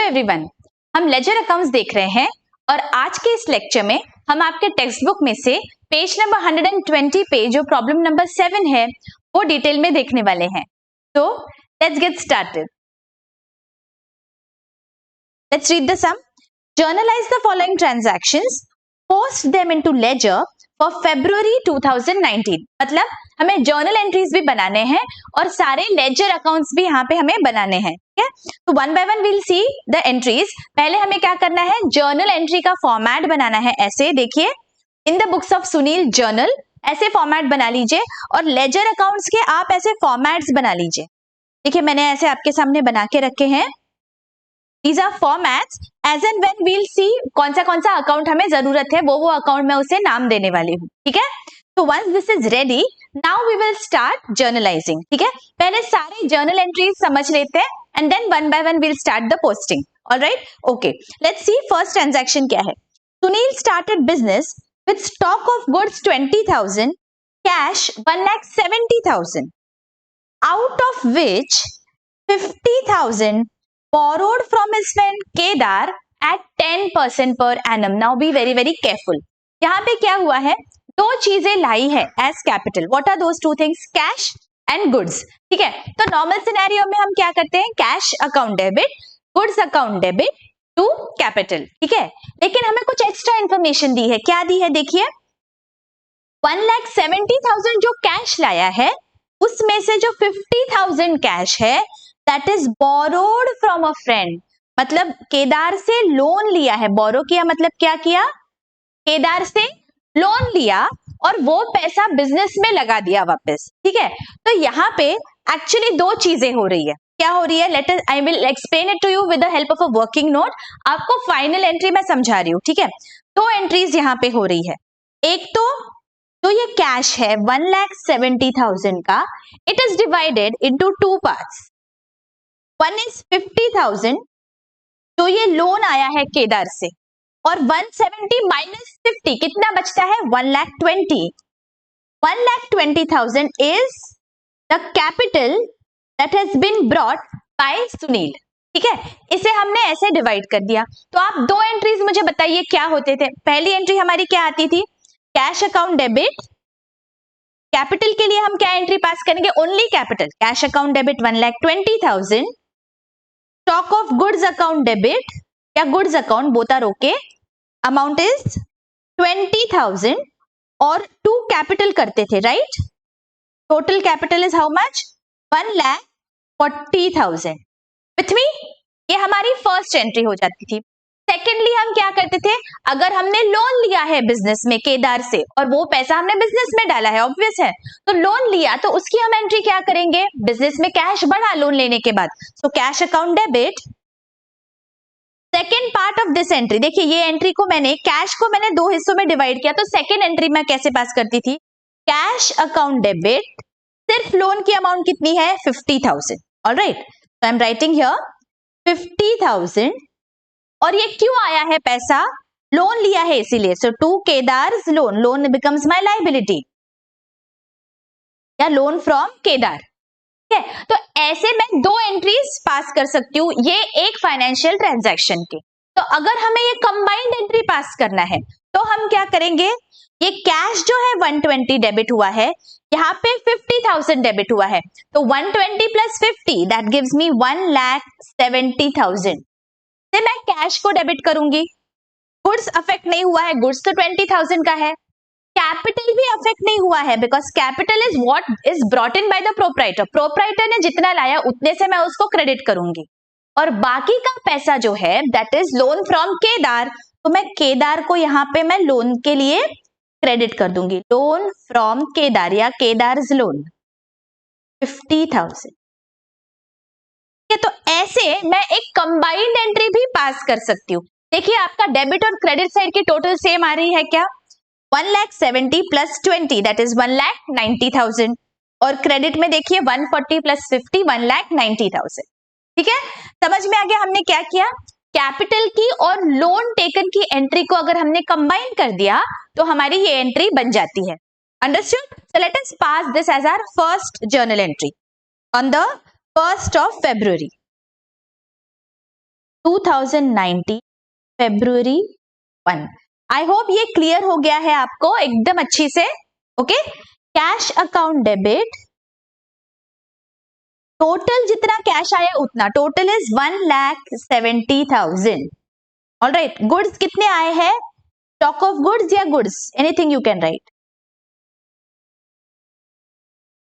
Everyone, हम ledger accounts देख रहे हैं और आज के इस लेक्चर में हम आपके टेक्स्ट बुक में से पेज नंबर 120 पे जो प्रॉब्लम नंबर 7 है वो डिटेल में देखने वाले हैं। तो let's get started. Let's read the sum. Journalise the following transactions, post them into ledger for February 2019। मतलब हमें जर्नल एंट्रीज भी बनाने हैं और सारे लेजर अकाउंट्स भी यहाँ पे हमें बनाने हैं। ठीक है, तो one by one will see the entries. पहले हमें क्या करना है, जर्नल एंट्री का फॉर्मेट बनाना है। ऐसे देखिए, इन the books of Sunil journal ऐसे फॉर्मेट बना लीजिए और लेजर अकाउंट्स के आप ऐसे फॉर्मेट्स बना लीजिए। देखिए, मैंने ऐसे आपके सामने बना के रखे हैं। These are formats as and when we'll see कौन सा अकाउंट हमें जरूरत है, वो अकाउंट मैं उसे नाम देने वाली हूँ। ठीक है, तो once this is ready, now we will start journalizing। ठीक है, पहले सारे जर्नल एंट्रीज समझ लेते हैं and then one by one we'll start the posting। Alright, okay, let's see first transaction क्या है। Sunil started business with stock of goods 20,000, cash 1,70,000, out of which 50,000 borrowed from his friend Kedar at 10% per annum। Now be very very careful। यहाँ पे क्या हुआ है, दो चीजें लाई है as capital। What are those two things? Cash and goods। ठीक है, तो नॉर्मल सिनेरियो में हम क्या करते हैं, cash account debit, goods account debit to capital. ठीक है, लेकिन हमें कुछ एक्स्ट्रा इंफॉर्मेशन दी है। क्या दी है, देखिए 1,70,000 जो कैश लाया है उसमें से जो 50,000 कैश है that is borrowed from a friend। मतलब केदार से लोन लिया है। बोरो किया मतलब क्या किया, केदार से लोन लिया और वो पैसा बिजनेस में लगा दिया वापस। ठीक है, तो यहाँ पे एक्चुअली दो चीजें हो रही है। क्या हो रही है, let us I will explain it to you with the help of a working note. आपको फाइनल एंट्री मैं समझा रही हूँ। ठीक है, दो एंट्रीज यहाँ पे हो रही है। एक तो जो ये कैश है 1,70,000 का, it is divided into two parts. One is 50,000 जो ये लोन आया है केदार से, और 170 माइनस 50 कितना बचता है, 1,20,000। 1,20,000 is the capital that has been brought by Sunil. ठीक है, इसे हमने ऐसे डिवाइड कर दिया। तो आप दो एंट्रीज मुझे बताइए क्या होते थे। पहली एंट्री हमारी क्या आती थी, कैश अकाउंट डेबिट। कैपिटल के लिए हम क्या एंट्री पास करेंगे, only capital. Cash account debit 1,20,000, stock of goods account debit या goods account, both are okay, amount is 20,000 और टू कैपिटल करते थे, right. Total capital is how much, 1,40,000 with me. ये हमारी फर्स्ट एंट्री हो जाती थी। सेकेंडली हम क्या करते थे, अगर हमने लोन लिया है बिजनेस में केदार से और वो पैसा हमने बिजनेस में डाला है, ऑब्वियस है, तो लोन लिया तो उसकी हम एंट्री क्या करेंगे, बिजनेस में कैश बढ़ा लोन लेने के बाद, so cash account debit. Second part of this entry, देखिए ये एंट्री को मैंने, कैश को मैंने दो हिस्सों में डिवाइड किया, तो सेकेंड एंट्री मैं कैसे पास करती थी, कैश अकाउंट डेबिट, सिर्फ लोन की अमाउंट कितनी है, 50,000। Alright, so I am writing here 50,000। और ये क्यों आया है पैसा, लोन लिया है इसीलिए, so to Kedar's loan, loan becomes my liability या लोन फ्रॉम केदार। ठीक है, तो ऐसे मैं दो एंट्रीज पास कर सकती हूँ ये एक फाइनेंशियल ट्रांजैक्शन के। तो अगर हमें ये कंबाइंड एंट्री पास करना है तो हम क्या करेंगे, ये कैश जो है 120 डेबिट हुआ है, यहाँ पे 50,000 डेबिट हुआ है, तो 120 प्लस 50 दैट गिव्स मी 1,70,000 से मैं कैश को डेबिट करूंगी। गुड्स अफेक्ट नहीं हुआ है, गुड्स तो 20,000 का है। कैपिटल भी अफेक्ट नहीं हुआ है because capital is what is brought in by the proprietor. Proprietor ने जितना लाया उतने से मैं उसको क्रेडिट करूंगी, और बाकी का पैसा जो है that is loan from Kedar, तो मैं केदार को यहाँ पे मैं लोन के लिए क्रेडिट कर दूंगी, लोन फ्रॉम केदार या केदार्स लोन 50,000। तो ऐसे मैं एक कंबाइंड एंट्री भी पास कर सकती हूँ। देखिए आपका डेबिट और क्रेडिट साइड की टोटल सेम आ रही है क्या, 1,70,000 प्लस 20 दैट इज 1,90,000, और क्रेडिट में देखिए 140 प्लस 50 1,90,000। ठीक है, समझ में आ गया हमने क्या किया, कैपिटल की और लोन टेकन की एंट्री को अगर हमने कंबाइन कर दिया तो हमारी ये एंट्री बन जाती है। Understood, so let us pass this as our first journal entry on the 1st of February 2019 February 1। I hope ये क्लियर हो गया है आपको एकदम अच्छी से। Okay, cash account debit, total जितना कैश आया उतना, टोटल इज 1,70,000। ऑलराइट, गुड्स कितने आए हैं, स्टॉक ऑफ गुड्स या goods, anything you can write.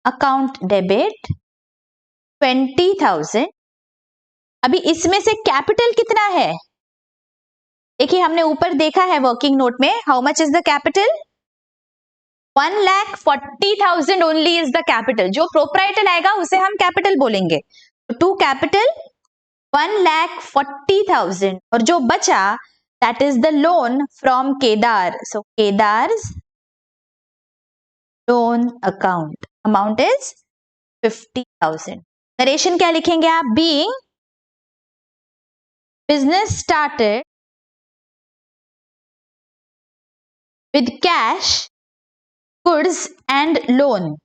Account debit 20,000। अभी इसमें से कैपिटल कितना है, देखिए हमने ऊपर देखा है वर्किंग नोट में, how much is the capital, 1,40,000 only is the capital. जो प्रोप्राइटर आएगा उसे हम कैपिटल बोलेंगे। टू कैपिटल 1,40,000 और जो बचा that is the loan from Kedar. So Kedar's loan account, amount is 50,000। Narration क्या लिखेंगे आप, being business started with cash, goods and loan।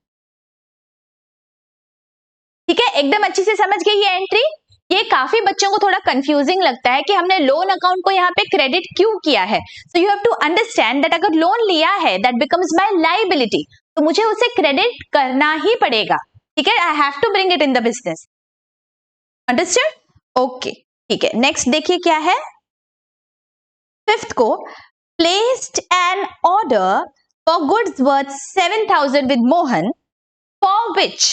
ठीक है, एकदम अच्छी से समझ गई ये एंट्री। ये काफी बच्चों को थोड़ा कंफ्यूजिंग लगता है कि हमने लोन अकाउंट को यहाँ पे क्रेडिट क्यों किया है। So you have to understand that अगर लोन लिया है दैट बिकम्स माय लायबिलिटी, तो मुझे उसे क्रेडिट करना ही पड़ेगा। ठीक है, I have to bring it in the business. Understand? Okay, ठीक है। नेक्स्ट देखिए क्या है, फिफ्थ को placed an order for goods worth 7,000 with Mohan, for which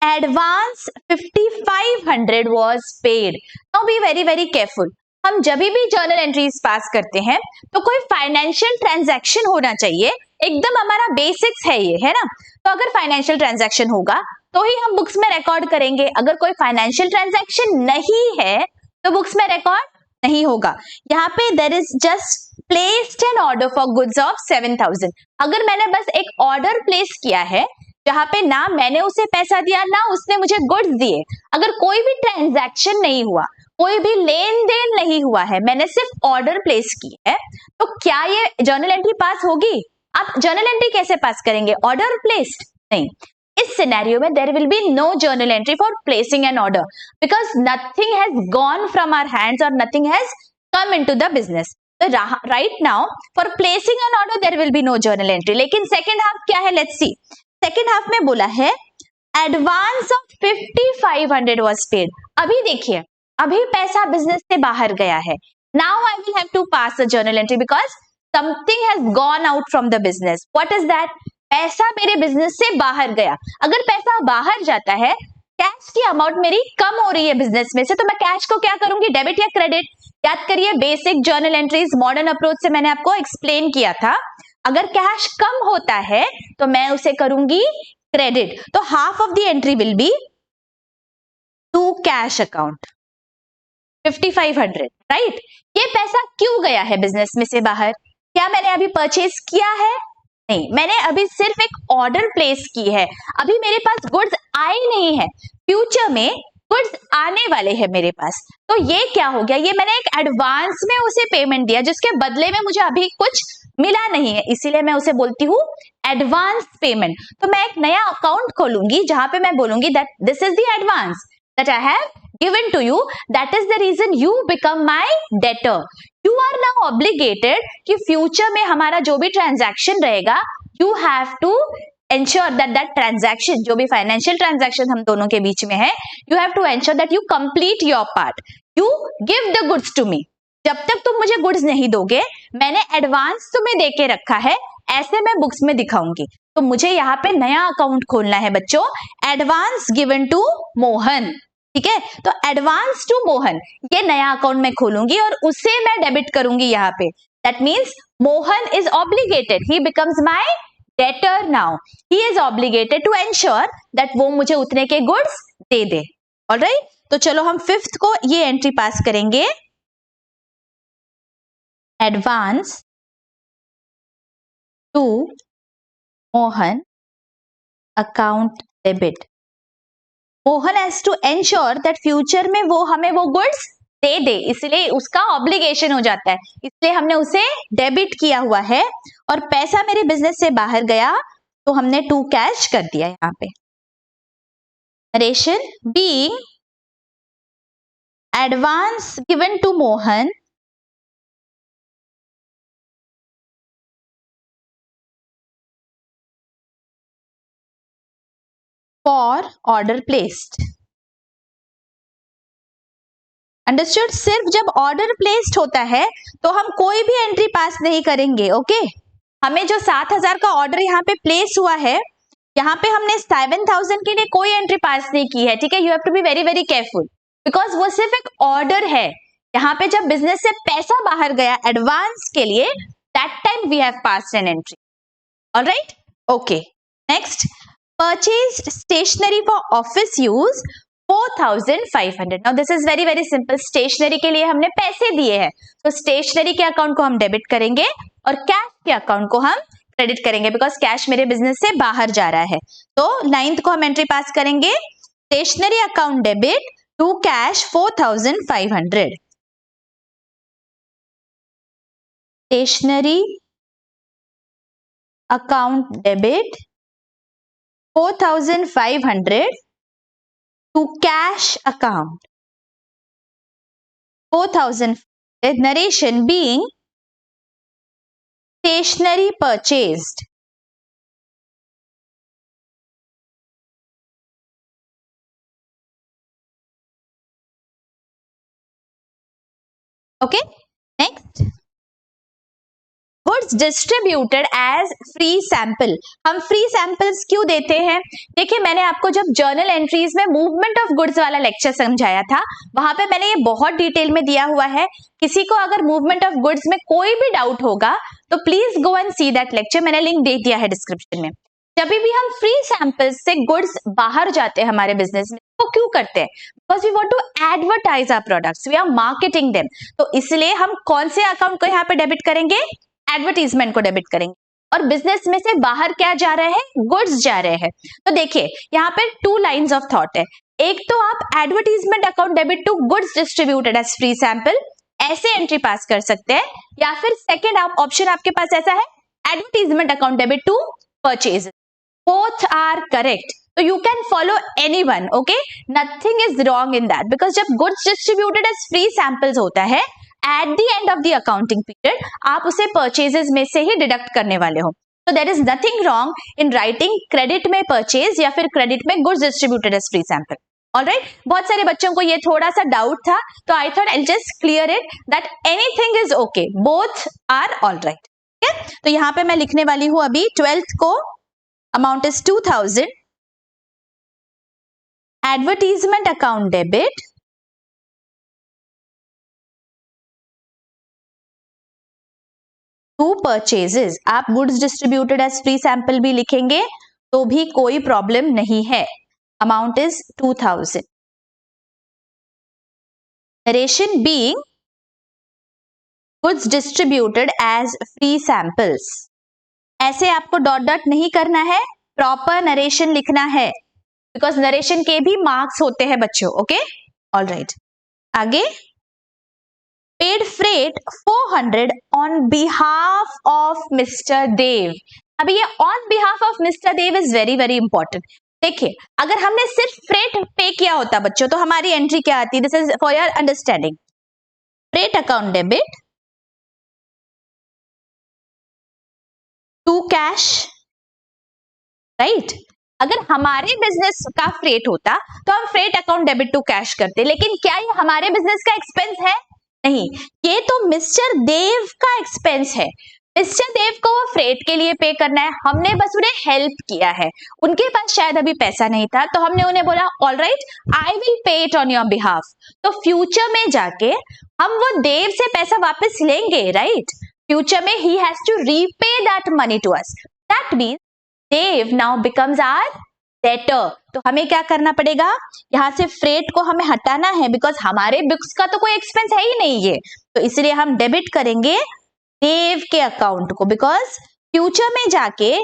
advance 5,500 was paid। Now be very careful। हम जब भी जर्नल एंट्रीज पास करते हैं तो कोई फाइनेंशियल ट्रांजैक्शन होना चाहिए, एकदम हमारा बेसिक्स है ये, है ना। तो अगर फाइनेंशियल ट्रांजैक्शन होगा तो ही हम बुक्स में रिकॉर्ड करेंगे, अगर कोई फाइनेंशियल ट्रांजैक्शन नहीं है तो बुक्स में रिकॉर्ड नहीं होगा। यहाँ पे there is just placed an order for goods of 7,000। अगर मैंने बस एक ऑर्डर प्लेस किया है जहां पे ना मैंने उसे पैसा दिया ना उसने मुझे गुड्स दिए, अगर कोई भी ट्रांजैक्शन नहीं हुआ, कोई भी लेन देन नहीं हुआ है, मैंने सिर्फ ऑर्डर प्लेस की है, तो क्या ये जर्नल एंट्री पास होगी? आप जर्नल एंट्री कैसे पास करेंगे, ऑर्डर प्लेस्ड? नहीं, इस सिनेरियो में there will be no journal entry for placing an order, because nothing has gone from our hands और nothing has come into the business. तो right now for placing an order there will be no journal entry. लेकिन second half क्या है, let's see. Second half में बोला है advance of 5,500 was paid. अभी देखिए, अभी पैसा बिजनेस से बाहर गया है। Now I will have to pass the journal entry because something has gone out from the business. What is that? पैसा मेरे बिजनेस से बाहर गया। अगर पैसा बाहर जाता है, कैश की अमाउंट मेरी कम हो रही है बिजनेस में से, तो मैं कैश को क्या करूंगी, डेबिट या क्रेडिट? याद करिए, basic journal entries modern approach से मैंने आपको एक्सप्लेन किया था। अगर कैश कम होता है तो मैं उसे करूंगी क्रेडिट। तो half of the entry will be to cash account 5,500, right. ये पैसा क्यों गया है बिजनेस में से बाहर? क्या मैंने अभी परचेज किया है? नहीं, मैंने अभी सिर्फ एक ऑर्डर प्लेस की है, अभी मेरे पास गुड्स आए नहीं है, फ्यूचर में गुड्स आने वाले हैं मेरे पास। तो ये क्या हो गया, ये मैंने एक एडवांस में उसे पेमेंट दिया जिसके बदले में मुझे अभी कुछ मिला नहीं है, इसीलिए मैं उसे बोलती हूँ एडवांस पेमेंट। तो मैं एक नया अकाउंट खोलूंगी जहां पे मैं बोलूंगी that this is the advance that I have given to you, that is the reason you become my debtor। you are now obligated कि फ्यूचर में हमारा जो भी ट्रांजैक्शन रहेगा, you have to ensure that that transaction, जो भी financial transaction हम दोनों के बीच में है, you have to ensure that you complete your part, you give the goods to me। जब तक तुम मुझे गुड्स नहीं दोगे, मैंने एडवांस तुम्हें दे के रखा है, ऐसे मैं बुक्स में दिखाऊंगी। तो मुझे यहाँ पे नया अकाउंट खोलना है बच्चों, एडवांस गिवन टू मोहन। ठीक है, तो एडवांस टू मोहन, ये नया अकाउंट मैं खोलूंगी और उसे मैं डेबिट करूंगी यहाँ पे। That means Mohan is obligated, he becomes my debtor now, he is obligated to ensure that वो मुझे उतने के गुड्स दे दे। ऑलराइट, तो चलो हम फिफ्थ को ये एंट्री पास करेंगे, advance to Mohan account debit. Mohan has to ensure that future में वो हमें वो गुड्स दे दे, इसलिए उसका ऑब्लिगेशन हो जाता है, इसलिए हमने उसे डेबिट किया हुआ है। और पैसा मेरे बिजनेस से बाहर गया तो हमने टू कैश कर दिया यहाँ पे। Narration, being advance given to Mohan for order placed. Understood? सिर्फ जब ऑर्डर प्लेस्ड होता है तो हम कोई भी एंट्री पास नहीं करेंगे। ओके, हमें जो 7,000 का ऑर्डर यहाँ पे प्लेस हुआ है, यहाँ पे हमने 7,000 के लिए कोई एंट्री पास नहीं की है। ठीक है, you have to be very very careful because वो सिर्फ एक ऑर्डर है। यहाँ पे जब बिजनेस से पैसा बाहर गया एडवांस के लिए, that time we have passed an entry. Alright, okay. Next, purchased stationery for office use 4,500। Now this is very very simple. Stationery के लिए हमने पैसे दिए हैं, तो स्टेशनरी के अकाउंट को हम डेबिट करेंगे और कैश के अकाउंट को हम क्रेडिट करेंगे बिकॉज कैश मेरे बिजनेस से बाहर जा रहा है। तो 9th को हम एंट्री पास करेंगे, stationery account debit to cash 4,500। Stationery account debit 4,500 to cash account 4,000. Narration being stationery purchased. Okay, next, goods distributed as free sample. हम free samples क्यों देते हैं? देखिए, मैंने आपको जब जर्नल एंट्रीज में मूवमेंट ऑफ गुड्स वाला लेक्चर समझाया था, वहां पे मैंने ये बहुत डिटेल में दिया हुआ है। किसी को अगर मूवमेंट ऑफ गुड्स में कोई भी डाउट होगा तो please go and see that lecture, मैंने लिंक दे दिया है डिस्क्रिप्शन में। जब भी हम फ्री सैंपल्स से गुड्स बाहर जाते हैं हमारे बिजनेस में, तो क्यों करते हैं? Because we want to advertise our products, we are marketing them. तो इसलिए हम कौन से अकाउंट को यहाँ पे डेबिट करेंगे? एडवर्टीजमेंट को डेबिट करेंगे। और बिजनेस में से बाहर क्या जा रहे हैं? गुड्स जा रहे हैं। तो देखिए, यहाँ पे 2 लाइंस ऑफ थॉट है। एक तो आप advertisement account debit to goods distributed as free sample, ऐसे एंट्री पास कर सकते हैं, या फिर सेकेंड ऑप्शन आपके पास ऐसा है, advertisement account debit to purchase. Both are correct, so you can follow anyone, okay? Nothing is wrong in that because जब goods distributed as free samples होता है, at the end of the accounting period आप उसे purchases में से ही deduct करने वाले हो। So there is nothing wrong in writing credit में purchase या फिर credit में goods distributed as free sample. Alright? बहुत सारे बच्चों को ये थोड़ा सा डाउट था, तो I thought I'll just clear it that anything is okay, both are alright. Okay? तो यहाँ पे मैं लिखने वाली हूँ अभी 12th को amount is 2,000. Advertisement account debit to purchases. आप goods distributed as free sample भी लिखेंगे तो भी कोई प्रॉब्लम नहीं है। Amount is 2,000. Narration being goods distributed as free samples. ऐसे आपको डॉट डॉट नहीं करना है, प्रॉपर नरेशन लिखना है बिकॉज नरेशन के भी मार्क्स होते हैं बच्चों। Okay, alright. आगे, paid freight 400 on behalf of mister Dev. अभी ये on behalf of mister Dev is very very important. देखिए, अगर हमने सिर्फ फ्रेट पे किया होता बच्चों तो हमारी एंट्री क्या आती? This is for your understanding. Freight account debit to cash, right? अगर हमारे बिजनेस का फ्रेट होता तो हम freight account debit to cash करते, लेकिन क्या ये हमारे बिजनेस का एक्सपेंस है? नहीं, ये तो मिस्टर देव का एक्सपेंस है। मिस्टर देव को वो फ्रेट के लिए पे करना है, हमने बस उन्हें हेल्प किया है। उनके पास शायद अभी पैसा नहीं था तो हमने उन्हें बोला all right, I will pay it on your behalf. तो फ्यूचर में जाके हम वो देव से पैसा वापस लेंगे, राइट? फ्यूचर में he has to repay that money to us. That means Dev now becomes our debtor. तो हमें क्या करना पड़ेगा? यहाँ से फ्रेट को हमें हटाना है बिकॉज हमारे बुक्स का तो कोई एक्सपेंस है ही नहीं ये, तो इसलिए हम डेबिट करेंगे देव के अकाउंट को बिकॉज फ्यूचर में जाके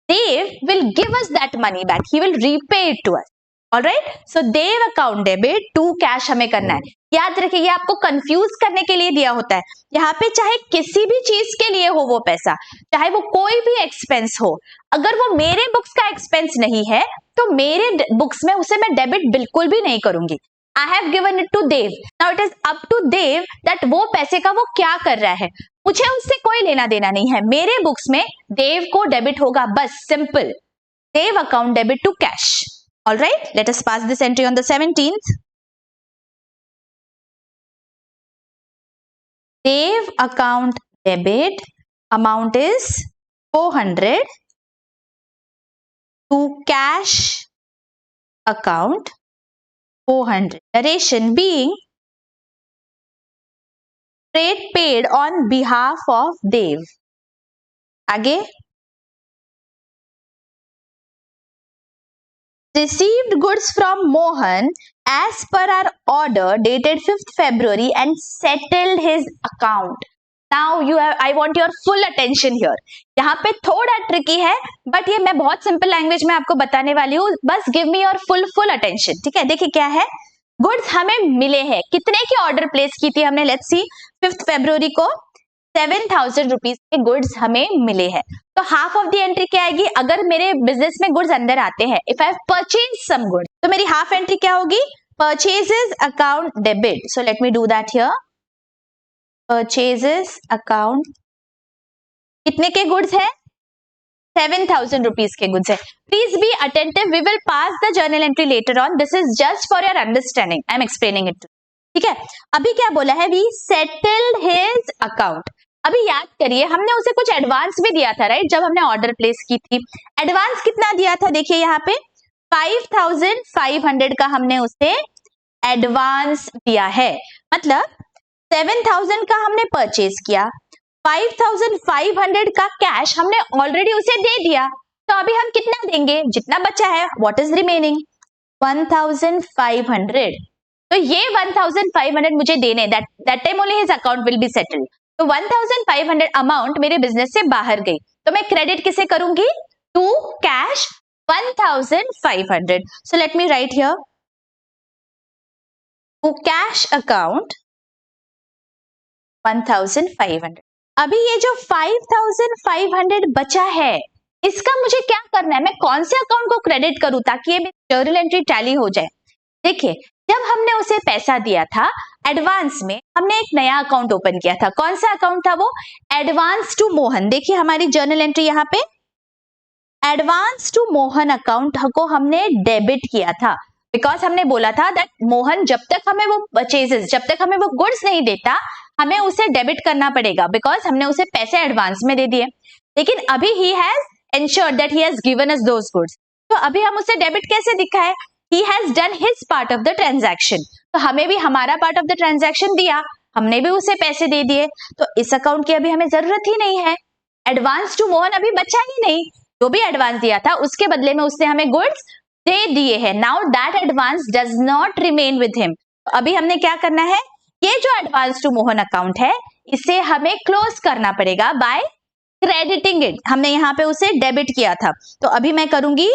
Dev will give us that money back, he will repay it to us. Alright, so Dev account debit to cash हमें करना है। याद रखिए, ये आपको कंफ्यूज करने के लिए दिया होता है। यहाँ पे चाहे किसी भी चीज के लिए हो वो पैसा, चाहे वो कोई भी एक्सपेंस हो, अगर वो मेरे बुक्स का एक्सपेंस नहीं है तो मेरे बुक्स में उसे मैं डेबिट बिल्कुल भी नहीं करूंगी। I have given it to Dev. Now it is up to Dev that वो पैसे का वो क्या कर रहा है, मुझे उससे कोई लेना देना नहीं है. मेरे बुक्स में देव को डेबिट होगा, बस simple. Dev account debit to cash. All right, let us pass this entry on the 17th. Dev account debit, amount is 400 to cash account 400. Narration being freight paid on behalf of Dev. आगे, received goods from Mohan as per our order dated 5th February and settled his account. Now I want your full attention here. यहाँ पे थोड़ा tricky है, but ये मैं बहुत simple language में आपको बताने वाली हूँ. बस give me your full attention. ठीक है, देखिए क्या है. गुड्स हमें मिले हैं. कितने की ऑर्डर प्लेस की थी हमने? लेट्स सी, 5th February को 7,000 रुपीज के गुड्स हमें मिले हैं. तो हाफ ऑफ द एंट्री क्या आएगी? अगर मेरे बिजनेस में गुड्स अंदर आते हैं, if I purchase some goods, तो मेरी हाफ एंट्री क्या होगी? Purchases account debit. So let me do that here. Purchases account, कितने के गुड्स है? 7,000 रुपीज के गुड्स है. Please be attentive, we will pass the journal entry later on. This is just for your understanding, I am explaining it. ठीक है, अभी क्या बोला है? We settled his account. अभी याद करिए, हमने उसे कुछ एडवांस भी दिया था, राइट? जब हमने ऑर्डर प्लेस की थी. एडवांस कितना दिया था? देखिए यहाँ पे 5,500 का हमने उसे एडवांस दिया है. मतलब 7,000 का हमने परचेज किया, 5,500 का कैश हमने ऑलरेडी उसे दे दिया. तो अभी हम कितना देंगे? जितना बचा है. What is remaining? 1,500. तो ये 1,500 मुझे देने. That time only his account will be settled. तो 1,500 अमाउंट मेरे बिजनेस से बाहर गई, तो मैं क्रेडिट किसे करूंगी? To cash 1,500. So let me write here, to cash account 1,500. अभी ये जो 5,500 बचा है, इसका मुझे क्या करना है? मैं कौन से अकाउंट को क्रेडिट करूं ताकि ये मेरी जर्नल एंट्री टैली हो जाए? देखिए, जब हमने उसे पैसा दिया था एडवांस में, हमने एक नया अकाउंट ओपन किया था. कौन सा अकाउंट था वो? Advance to Mohan. देखिए हमारी जर्नल एंट्री यहाँ पे, एडवांस टू मोहन अकाउंट को हमने डेबिट किया था. बिकॉज हमने बोला था दैट मोहन जब तक हमें वो परचेजेस, जब तक हमें वो गुड्स नहीं देता, हमें उसे डेबिट करना पड़ेगा, बिकॉज हमने उसे पैसे एडवांस में दे दिए. लेकिन अभी he has ensured that he has given us those goods. तो अभी हम उसे डेबिट कैसे दिखाए? He has done his part of the transaction. तो हमें भी हमारा पार्ट ऑफ द ट्रांजैक्शन दिया, हमने भी उसे पैसे दे दिए. तो इस अकाउंट की अभी हमें जरूरत ही नहीं है. एडवांस टू मोहन अभी बचा ही नहीं. जो भी एडवांस दिया था उसके बदले में उसने हमें गुड्स दे दिए हैं. Now that advance does not remain with him. अभी हमने क्या करना है? ये जो एडवांस टू मोहन अकाउंट है, इसे हमें क्लोज करना पड़ेगा बाय क्रेडिटिंग इट. हमने यहाँ पे उसे डेबिट किया था, तो अभी मैं करूंगी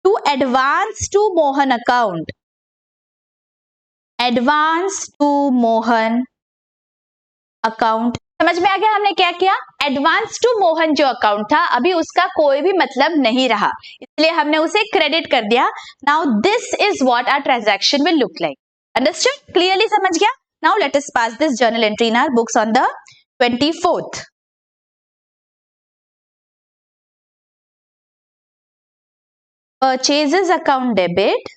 to advance to Mohan account. Advance to Mohan account. समझ में आ गया हमने क्या किया? एडवांस टू मोहन जो अकाउंट था, अभी उसका कोई भी मतलब नहीं रहा, इसलिए हमने उसे क्रेडिट कर दिया. Now this is what our transaction will look like. Understood? Clearly समझ गया? Now let us pass this journal entry in our books on the 24th. Purchases account debit,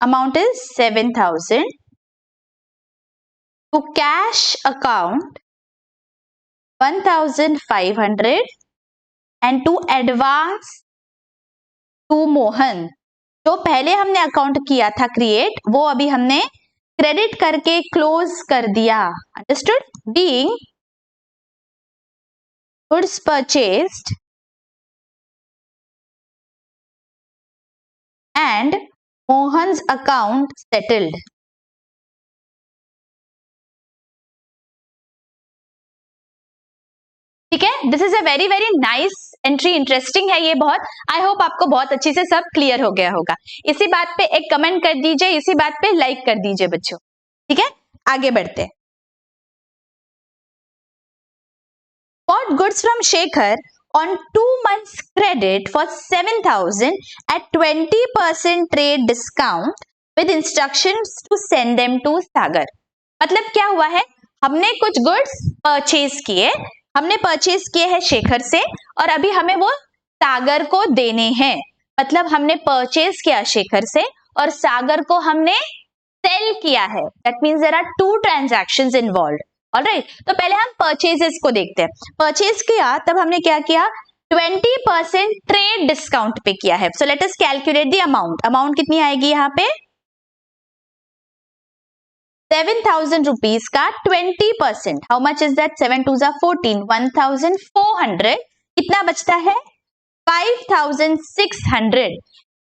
amount is 7,000. To cash account 1,500 and to advance to Mohan. जो पहले हमने account किया था create, वो अभी हमने क्रेडिट करके क्लोज कर दिया. Understood? Being goods purchased and Mohan's account settled. ठीक है, this is a very very nice entry. Interesting है ये बहुत. आई होप आपको बहुत अच्छे से सब क्लियर हो गया होगा. इसी बात पे एक कमेंट कर दीजिए, इसी बात पे लाइक कर दीजिए बच्चों. ठीक है, आगे बढ़ते हैं. Bought goods from Shekhar on 2 months credit for 7,000 at 20% trade discount with instructions to send them to सागर। मतलब क्या हुआ है, हमने कुछ गुड्स परचेज किए हैं शेखर से और अभी हमें वो सागर को देने हैं। मतलब हमने परचेज किया शेखर से और सागर को हमने सेल किया है। That means there are two transactions involved. Alright, तो पहले हम परचेजेस को देखते हैं। परचेज किया तब हमने क्या किया, 20% ट्रेड डिस्काउंट पे किया है। सो let us calculate the amount. Amount कितनी आएगी यहाँ पे, 7,000 रुपीज का 20%। हाउ मच इज दैट, 7 2 जा 14, 1,400। कितना बचता है, 5,600।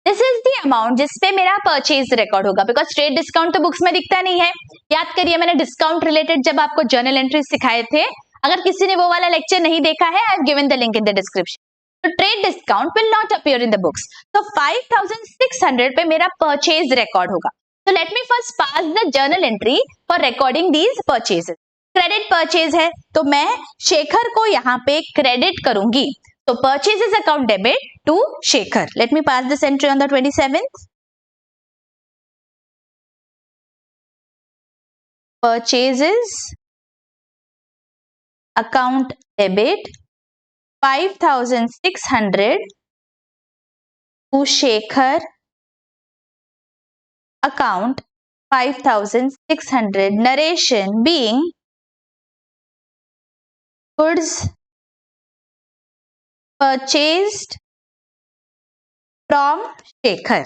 दिस इज द अमाउंट जिसपे मेरा परचेज रिकॉर्ड होगा, बिकॉज ट्रेड डिस्काउंट तो बुक्स में दिखता नहीं है। याद करिए मैंने डिस्काउंट रिलेटेड जब आपको जर्नल एंट्री सिखाए थे, अगर किसी ने वो वाला लेक्चर नहीं देखा है, I have given the link in the description. तो trade discount will not appear in the books. तो 5,600 पे मेरा परचेज रिकॉर्ड होगा। So let me first pass the journal entry for recording these purchases. Credit purchase है तो मैं शेखर को यहाँ पे क्रेडिट करूंगी, तो purchases account debit to Shekhar. Let me pass this entry on the 27th। Purchases account debit 5,600 to Shekhar account 5,600, narration being goods purchased from Shekhar।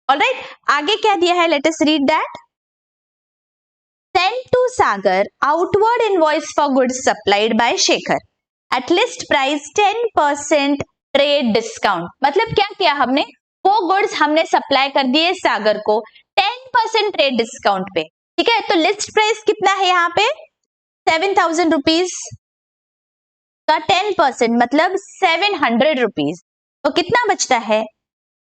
Alright, आगे क्या दिया है, let us read that। Send to Sagar outward invoice for goods supplied by Shekhar at list price 10% trade discount। मतलब क्या किया हमने, वो goods हमने सप्लाई कर दिए सागर को 10% ट्रेड डिस्काउंट पे। ठीक है, तो लिस्ट प्राइस कितना है यहाँ पे, 7,000 रुपीज का 10% मतलब 700 रुपीज। तो कितना बचता है,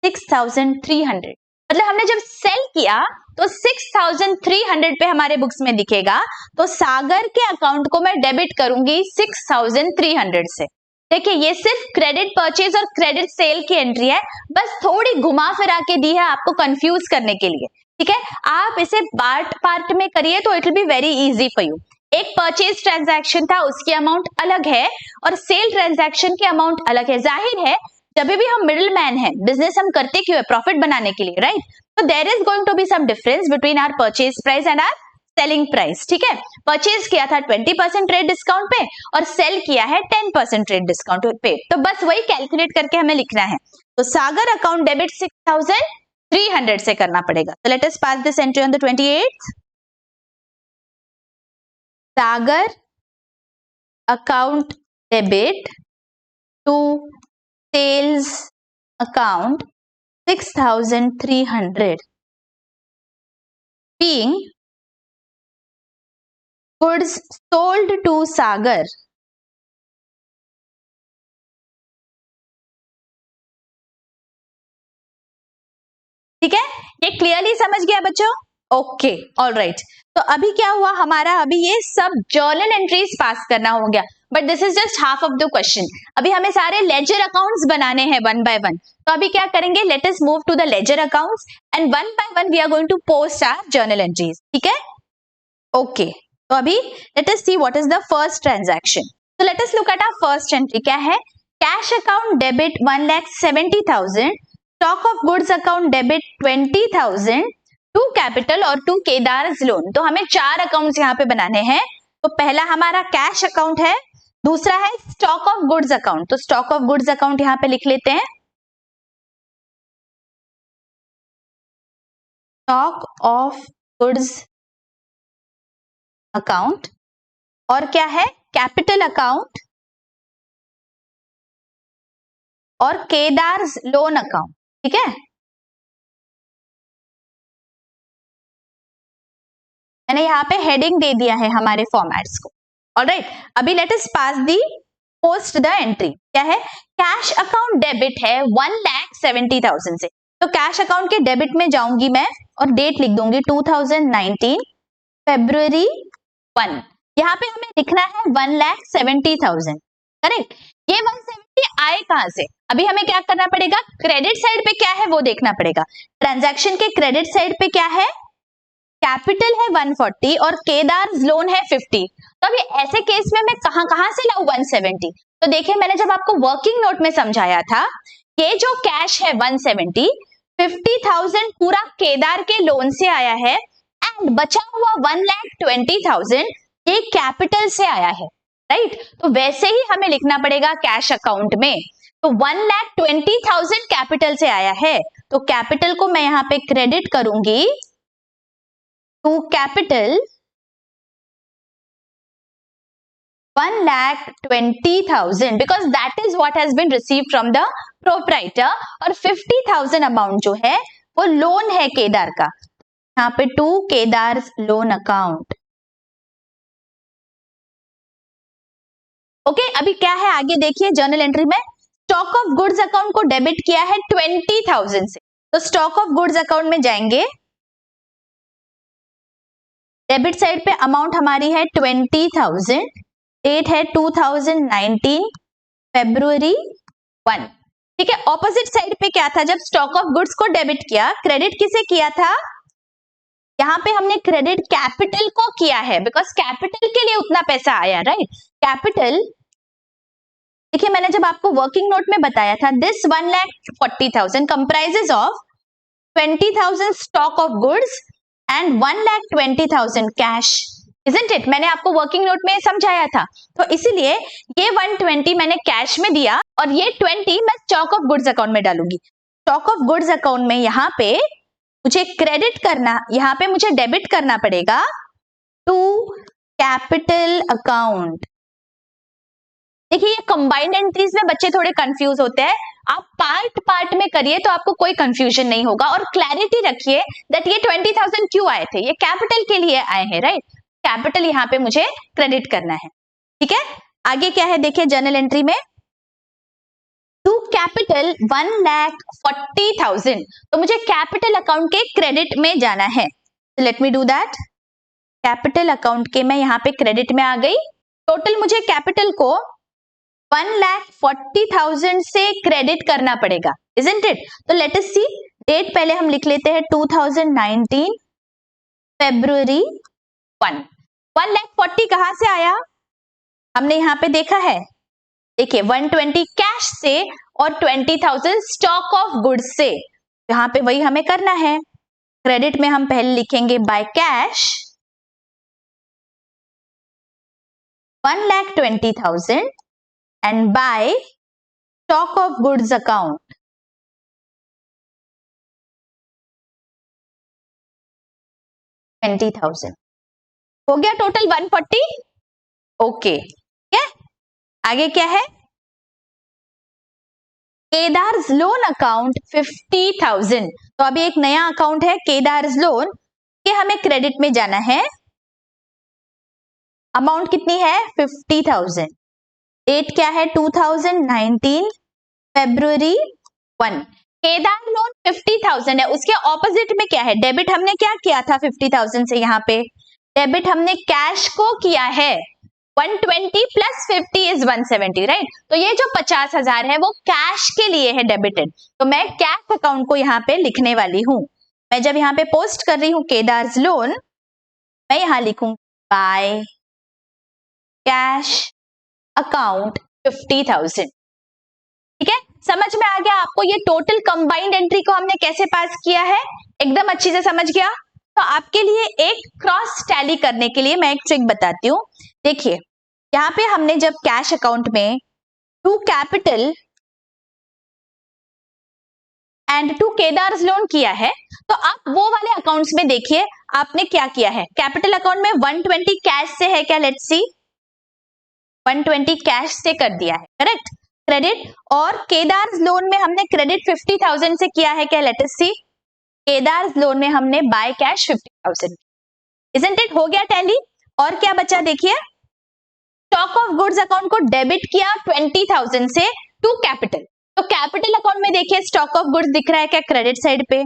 6,300। मतलब हमने जब सेल किया तो 6,300 पे हमारे बुक्स में दिखेगा, तो सागर के अकाउंट को मैं डेबिट करूंगी 6,300 से। देखिए ये सिर्फ क्रेडिट परचेज और क्रेडिट सेल की एंट्री है, बस थोड़ी घुमा फिरा के दी है आपको कंफ्यूज करने के लिए। ठीक है, आप इसे पार्ट में करिए तो it will be very easy for you. एक परचेज ट्रांजैक्शन था, उसकी अमाउंट अलग है और सेल ट्रांजैक्शन की अमाउंट अलग है। जाहिर है जब भी हम मिडिल मैन है, बिजनेस हम करते क्यों है, प्रॉफिट बनाने के लिए, राइट। तो there is going to be some difference between our purchase price and our selling price. ठीक है, परचेज किया था 20% ट्रेड डिस्काउंट पे और सेल किया है 10% ट्रेड डिस्काउंट पे, तो बस वही कैलकुलेट करके हमें लिखना है। तो सागर अकाउंट डेबिट 6,300 से करना पड़ेगा। तो let us pass this entry on the 28th। Sagar account debit to sales account 6,300 being goods sold to Sagar ठीक है, ये क्लियरली समझ गया बच्चों। Okay, alright. तो अभी क्या हुआ हमारा, अभी ये सब जर्नल एंट्रीज पास करना हो गया, but this is just half of the question. अभी हमें सारे लेजर अकाउंट्स बनाने हैं वन बाय वन। तो अभी क्या करेंगे, let us move to the ledger accounts and one by one we are going to post our journal entries. ठीक है, ओके। तो अभी let us see what is the first transaction. तो let us look at our first entry. क्या है, cash account debit 1,70,000, stock of goods account debit 20,000 to capital और to Kedar's loan. तो हमें 4 अकाउंट्स यहाँ पे बनाने हैं। तो पहला हमारा कैश अकाउंट है, दूसरा है स्टॉक ऑफ गुड्स अकाउंट। तो स्टॉक ऑफ गुड्स अकाउंट यहाँ पे लिख लेते हैं, स्टॉक ऑफ गुड्स अकाउंट। और क्या है, कैपिटल अकाउंट और केदार्स लोन अकाउंट। ठीक है, मैंने यहाँ पे हेडिंग दे दिया है हमारे फॉर्मेट्स को। ऑलराइट, अभी let us pass the post the entry. क्या है, कैश अकाउंट डेबिट है 1,70,000 से। तो कैश अकाउंट के डेबिट में जाऊंगी मैं और डेट लिख दूंगी 2019 February 1। यहाँ पे हमें लिखना है 1,70,000, करेक्ट। ये 170 आए कहां से? अभी हमें क्या करना पड़ेगा, क्रेडिट साइड पे क्या है वो देखना पड़ेगा। ट्रांजैक्शन के क्रेडिट साइड पे क्या है, कैपिटल है 140 और केदार लोन है 50। तो अभी ऐसे केस में मैं कहां से लाऊं 170? तो देखिए मैंने जब आपको वर्किंग नोट में समझाया था, ये जो कैश है 170, 50,000 पूरा केदार के लोन से आया है एंड बचा हुआ 1,20,000 ये कैपिटल से आया है, राइट। तो वैसे ही हमें लिखना पड़ेगा कैश अकाउंट में। तो 1,20,000 कैपिटल से आया है, तो कैपिटल को मैं यहां पे क्रेडिट करूंगी to capital 1,20,000 because that is what has been received from the proprietor, और 50,000 अमाउंट जो है वो लोन है केदार का, यहाँ पे to Kedar loan account. Okay, अभी क्या है आगे देखिए, जर्नल एंट्री में स्टॉक ऑफ गुड्स अकाउंट को डेबिट किया है 20,000 से, तो स्टॉक ऑफ गुड्स अकाउंट में जाएंगे, डेबिट साइड पे अमाउंट हमारी है 20,000, डेट है 2019 February 1, ठीक है। ऑपोजिट साइड पे क्या था, जब स्टॉक ऑफ गुड्स को डेबिट किया, क्रेडिट किसे किया था, यहाँ पे हमने क्रेडिट कैपिटल को किया है बिकॉज कैपिटल के लिए उतना पैसा आया, राइट। कैपिटल देखिए मैंने जब आपको वर्किंग नोट में बताया था, this 1,40,000 comprises of 20,000 stock of goods and 1,20,000 cash, isn't it. मैंने आपको वर्किंग नोट में समझाया था, तो इसीलिए ये 120 मैंने कैश में दिया और ये 20 मैं स्टॉक ऑफ गुड्स अकाउंट में डालूंगी। स्टॉक ऑफ गुड्स अकाउंट में यहाँ पे मुझे क्रेडिट करना, यहाँ पे मुझे डेबिट करना पड़ेगा टू कैपिटल अकाउंट। देखिए ये कंबाइंड एंट्रीज में बच्चे थोड़े कंफ्यूज होते हैं, आप पार्ट में करिए तो आपको कोई कंफ्यूजन नहीं होगा, और क्लैरिटी रखिए दैट ये 20,000 क्यों आए थे, ये कैपिटल के लिए आए हैं, राइट। कैपिटल यहाँ पे मुझे क्रेडिट करना है, ठीक है। आगे क्या है देखिए जर्नल एंट्री में, टू कैपिटल 1,40,000, तो मुझे कैपिटल अकाउंट के क्रेडिट में जाना है, late me do that. Capital account के मैं यहाँ पे क्रेडिट में आ गई, टोटल मुझे कैपिटल को 1,40,000 से क्रेडिट करना पड़ेगा, इजंट इट। तो लेट अस सी, डेट पहले हम लिख लेते हैं 2019 February 1। 1,40,000 कहां से आया, हमने यहाँ पे देखा है, देखिए 120 कैश से और 20,000 स्टॉक ऑफ गुड्स से, यहाँ पे वही हमें करना है। क्रेडिट में हम पहले लिखेंगे by cash 1,20,000 and by stock of goods account 20,000। हो गया टोटल 140, ओके, ठीक है। आगे क्या है, केदार्स लोन अकाउंट 50,000, तो अभी एक नया अकाउंट है केदार्स लोन के, हमें क्रेडिट में जाना है। अमाउंट कितनी है 50,000, डेट क्या है 2019 February 1। केदार लोन 50,000 है, उसके ऑपोजिट में क्या है, डेबिट हमने क्या किया था 50,000 से, यहाँ पे डेबिट हमने कैश को किया है 120 प्लस 50 इज 170, राइट। तो ये जो 50,000 है वो कैश के लिए है डेबिटेड, तो मैं कैश अकाउंट को यहाँ पे लिखने वाली हूँ। मैं जब यहाँ पे पोस्ट कर रही हूँ केदार्स लोन, मैं यहाँ लिखूंगी बाय कैश अकाउंट 50,000, ठीक है। समझ में आ गया आपको ये टोटल कंबाइंड एंट्री को हमने कैसे पास किया है, एकदम अच्छी से समझ गया। तो आपके लिए एक क्रॉस टैली करने के लिए मैं एक ट्रिक बताती हूँ। देखिए यहाँ पे हमने जब कैश अकाउंट में to capital and to Kedar's loan किया है, तो आप वो वाले अकाउंट्स में देखिए आपने क्या किया है। कैपिटल अकाउंट में 120 कैश से है क्या, लेट्स सी, 120 कैश से कर दिया है, करेक्ट, क्रेडिट। और केदार्स लोन में हमने क्रेडिट 50,000 से किया है क्या, लेट अस सी, केदार्स लोन में हमने बाय कैश 50,000, इजंट इट। हो गया टैली। और क्या बचा देखिए, स्टॉक ऑफ गुड्स अकाउंट को डेबिट किया 20,000 से टू कैपिटल, तो कैपिटल अकाउंट में देखिए स्टॉक ऑफ गुड्स दिख रहा है क्या, क्रेडिट साइड पे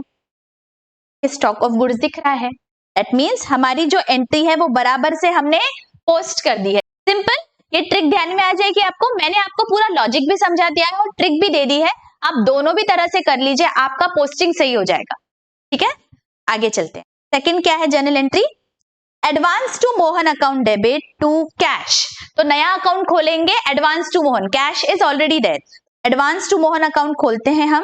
स्टॉक ऑफ गुड्स दिख रहा है। दैट मींस हमारी जो एंट्री है वो बराबर से हमने पोस्ट कर दी है। सिंपल, ये ट्रिक ध्यान में आ जाएगी आपको। मैंने आपको पूरा लॉजिक भी समझा दिया है और ट्रिक भी दे दी है, आप दोनों भी तरह से कर लीजिए, आपका पोस्टिंग सही हो जाएगा। ठीक है, आगे चलते हैं। सेकंड क्या है journal entry, advance to Mohan account debit to cash. तो नया अकाउंट खोलेंगे, advance to Mohan, cash is already there, advance to Mohan account खोलते हैं हम।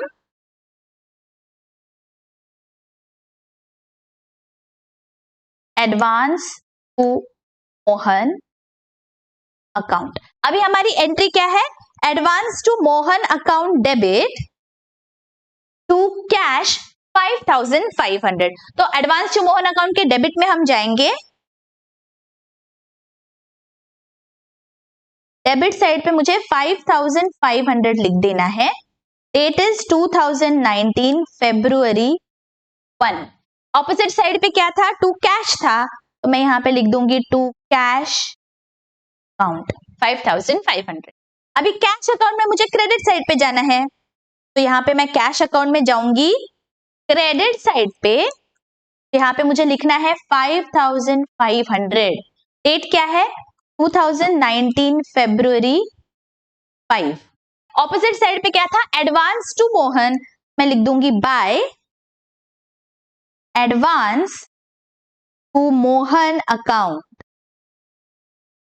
एडवांस टू मोहन अकाउंट, अभी हमारी एंट्री क्या है, advance to Mohan account debit to cash 5500। तो एडवांस टू मोहन अकाउंट के डेबिट में हम जाएंगे, डेबिट साइड पे मुझे 5500 लिख देना है। Date is 2019 February 1। Opposite side पे क्या था, टू कैश था, तो मैं यहां पे लिख दूंगी टू कैश अकाउंट 5500। अभी कैश अकाउंट में मुझे क्रेडिट साइड पे जाना है, तो यहाँ पे मैं कैश अकाउंट में जाऊंगी, क्रेडिट साइड पे यहाँ पे मुझे लिखना है 5500। डेट क्या है, 2019 February 5। ऑपोजिट साइड पे क्या था, एडवांस टू मोहन, मैं लिख दूंगी by advance to Mohan account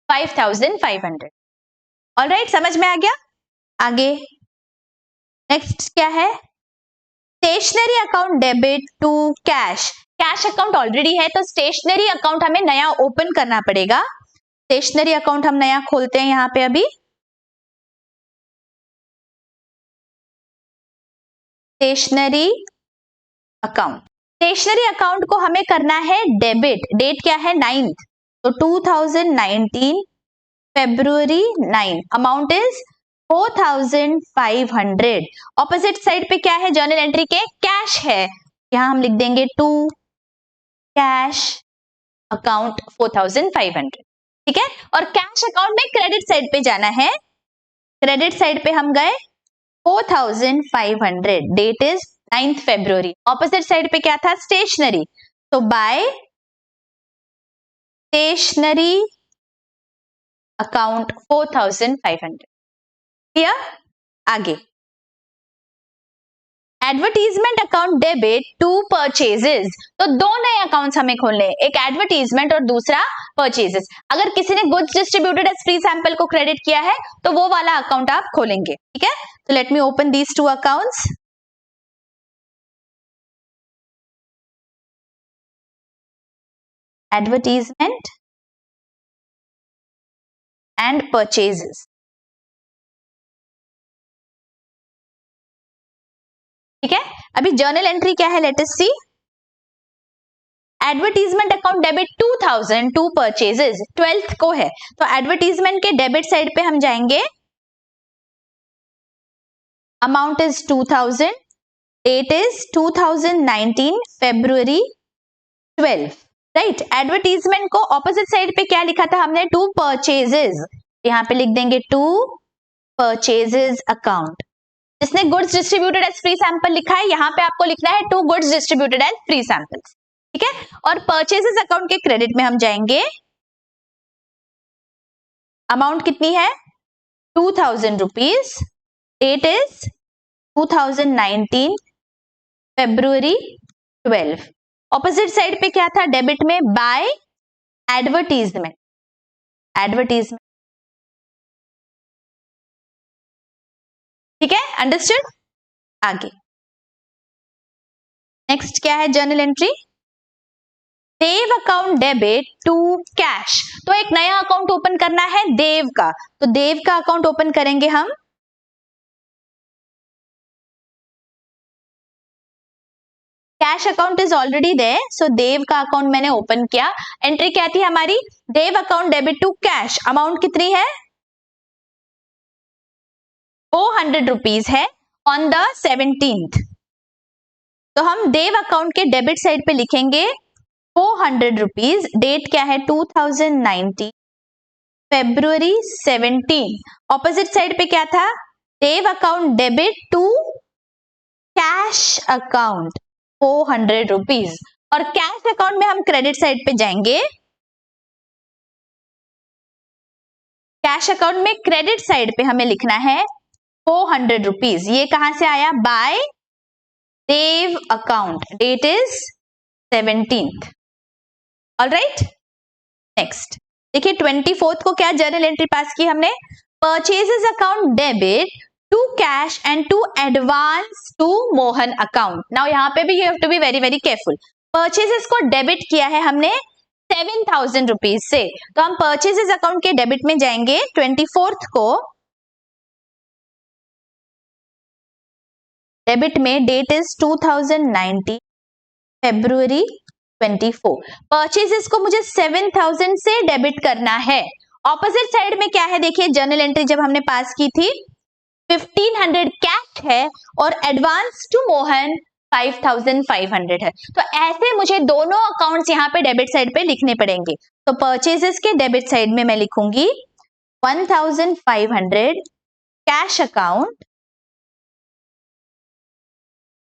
5500। Alright, समझ में आ गया। आगे नेक्स्ट क्या है, stationery account debit to cash. Cash account already है, तो स्टेशनरी अकाउंट हमें नया ओपन करना पड़ेगा। स्टेशनरी अकाउंट हम नया खोलते हैं यहां पे अभी, स्टेशनरी अकाउंट। स्टेशनरी अकाउंट को हमें करना है डेबिट, डेट क्या है 9th, तो 2019 February 9, amount is 4500। Opposite side पे क्या है जर्नल एंट्री के, कैश है, यहां हम लिख देंगे टू कैश अकाउंट 4500। ठीक है, और कैश अकाउंट में क्रेडिट साइड पे जाना है, क्रेडिट साइड पे हम गए 4500, date is 9th February। Opposite side पे क्या था, स्टेशनरी, तो बाय स्टेशनरी अकाउंट 4500। क्लियर, आगे advertisement account debit to purchases. तो दो नए अकाउंट्स हमें खोलने हैं, एक एडवर्टीजमेंट और दूसरा परचेजेस। अगर किसी ने goods distributed as free sample को क्रेडिट किया है तो वो वाला अकाउंट आप खोलेंगे। ठीक है, तो let me open these two accounts. Advertisement and purchases. ठीक है, अभी जर्नल एंट्री क्या है, let us see. Advertisement account debit 2000 to purchases, 12th को है, तो एडवर्टीजमेंट के डेबिट साइड पे हम जाएंगे, amount is 2000, date is 2019 February 12। Right, advertisement को ऑपोजिट साइड पे क्या लिखा था हमने, टू परचेजेस, यहां पे लिख देंगे टू परचेजेस अकाउंट। जिसने goods distributed as free sample लिखा है, यहां पे आपको लिखना है to goods distributed as free samples. ठीक है, और परचेजेस अकाउंट के क्रेडिट में हम जाएंगे, अमाउंट कितनी है 2000 rupees, date is 2019 February 12। Opposite side पे क्या था, डेबिट में बाय एडवर्टीजमेंट, एडवर्टीजमेंट। ठीक है, अंडरस्टूड। आगे नेक्स्ट क्या है journal entry, Dev account debit to cash. तो एक नया अकाउंट ओपन करना है देव का, तो देव का अकाउंट ओपन करेंगे हम। Cash account is already there, so Dev का अकाउंट मैंने ओपन किया। एंट्री क्या थी हमारी, Dev account debit to cash, amount कितनी है 400 रुपीज है ऑन द 17th। तो हम देव अकाउंट के डेबिट साइड पे लिखेंगे 400 रुपीज, डेट क्या है 2019 February 17। ऑपोजिट साइड पे क्या था, Dev account debit to cash account 400 rupees, और कैश अकाउंट में हम क्रेडिट साइड पे जाएंगे, कैश अकाउंट में क्रेडिट साइड पे हमें लिखना है 400 रुपीज। ये कहां से आया? By Dev account, date is 17th। Alright, next देखिए 24th को क्या जर्नल एंट्री पास की हमने? Purchases account debit to cash and to advance to Mohan account. Now यहाँ पे भी you have to be very very careful. Purchases को डेबिट किया है हमने 7,000 रुपीज से, तो हम परचेजेस अकाउंट के डेबिट में जाएंगे 24th को। डेबिट में डेट इज 2019 February 24। परचेजेस को मुझे 7,000 से डेबिट करना है। ऑपोजिट साइड में क्या है? देखिए जर्नल एंट्री जब हमने पास की थी 1500 कैश है और एडवांस टू मोहन 5,500 है। तो ऐसे मुझे दोनों अकाउंट्स यहाँ पे डेबिट साइड पे लिखने पड़ेंगे। तो परचेजेस के डेबिट साइड में मैं लिखूंगी 1,500 cash account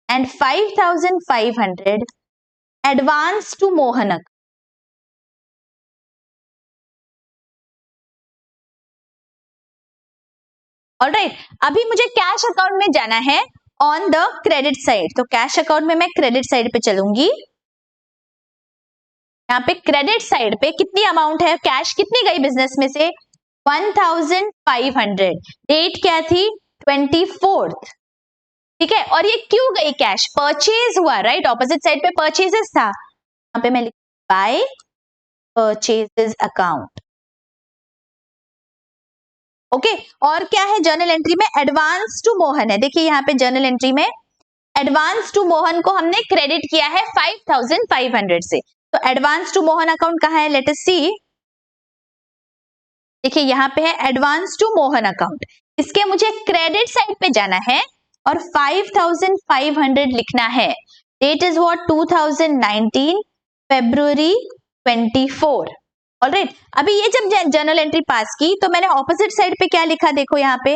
and 5,500 advance to Mohan account. Alright, अभी मुझे कैश अकाउंट में जाना है ऑन द क्रेडिट साइड। तो कैश अकाउंट में मैं क्रेडिट साइड पे चलूंगी। यहाँ पे क्रेडिट साइड पे कितनी अमाउंट है? कैश कितनी गई बिजनेस में से? 1,500। डेट क्या थी? 24th। ठीक है, और ये क्यों गई कैश? परचेज हुआ, राइट? ऑपोजिट साइड पे परचेजेस था, यहाँ पे मैं लिख बाय परचेजेस अकाउंट। ओके, और क्या है जर्नल एंट्री में? एडवांस टू मोहन है। देखिए यहाँ पे जर्नल एंट्री में एडवांस टू मोहन को हमने क्रेडिट किया है 5,500 से। तो एडवांस टू मोहन अकाउंट कहाँ है? लेट अस सी। देखिए यहाँ पे है एडवांस टू मोहन अकाउंट। इसके मुझे क्रेडिट साइड पे जाना है और 5,500 लिखना है। Date is what? 2019 February 24। ऑलराइट, अभी ये जब जर्नल एंट्री पास की तो मैंने ऑपोजिट साइड पे क्या लिखा? देखो यहाँ पे